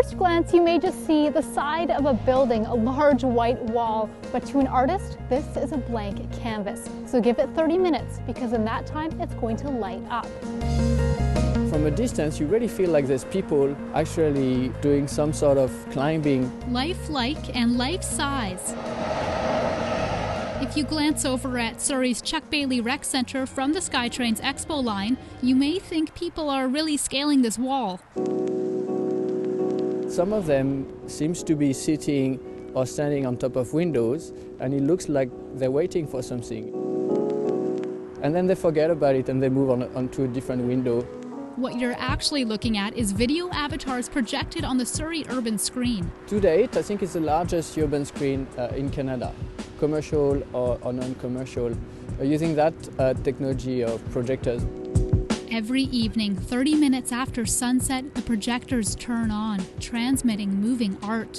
first glance, you may just see the side of a building, a large white wall, but to an artist, this is a blank canvas. So give it 30 minutes, because in that time, it's going to light up. From a distance, you really feel like there's people actually doing some sort of climbing. Lifelike and life-size. If you glance over at Surrey's Chuck Bailey Rec Centre from the SkyTrain's Expo line, you may think people are really scaling this wall. Some of them seems to be sitting or standing on top of windows, and it looks like they're waiting for something. And then they forget about it and they move onto a different window. What you're actually looking at is video avatars projected on the Surrey urban screen. To date, I think it's the largest urban screen in Canada, commercial or non-commercial, using that technology of projectors. Every evening, 30 minutes after sunset, the projectors turn on, transmitting moving art.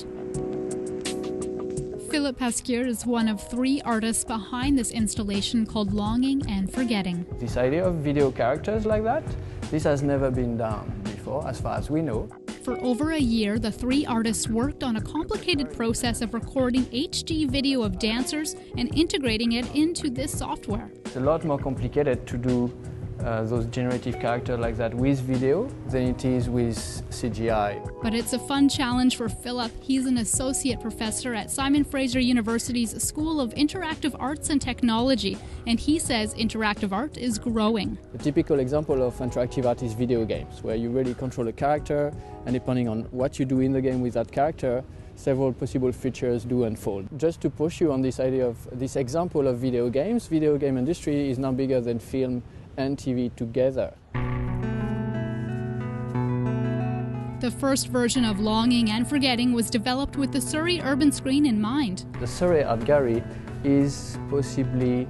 Philip Pasquier is one of 3 artists behind this installation called Longing and Forgetting. This idea of video characters like that, this has never been done before, as far as we know. For over a year, the 3 artists worked on a complicated process of recording HD video of dancers and integrating it into this software. It's a lot more complicated to do those generative characters like that with video than it is with CGI. But it's a fun challenge for Philip. He's an associate professor at Simon Fraser University's School of Interactive Arts and Technology, and he says interactive art is growing. A typical example of interactive art is video games, where you really control a character, and depending on what you do in the game with that character, several possible features do unfold. Just to push you on this idea of this example of video games, video game industry is now bigger than film and TV together. The first version of Longing and Forgetting was developed with the Surrey urban screen in mind. The Surrey Art Gallery is possibly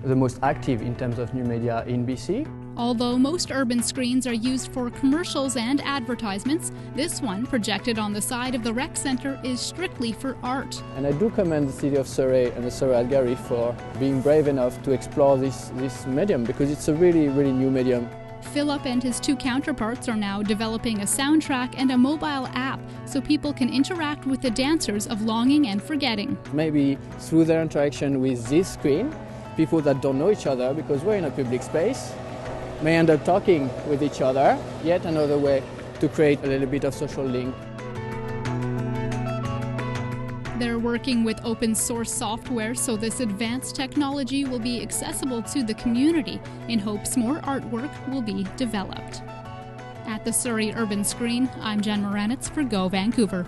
the most active in terms of new media in BC. Although most urban screens are used for commercials and advertisements, this one, projected on the side of the rec centre, is strictly for art. And I do commend the City of Surrey and the Surrey Art Gallery for being brave enough to explore this medium, because it's a really new medium. Philip and his 2 counterparts are now developing a soundtrack and a mobile app so people can interact with the dancers of Longing and Forgetting. Maybe through their interaction with this screen, people that don't know each other, because we're in a public space, may end up talking with each other, yet another way to create a little bit of social link. They're working with open source software, so this advanced technology will be accessible to the community in hopes more artwork will be developed. At the Surrey Urban Screen, I'm Jen Moranitz for Go Vancouver.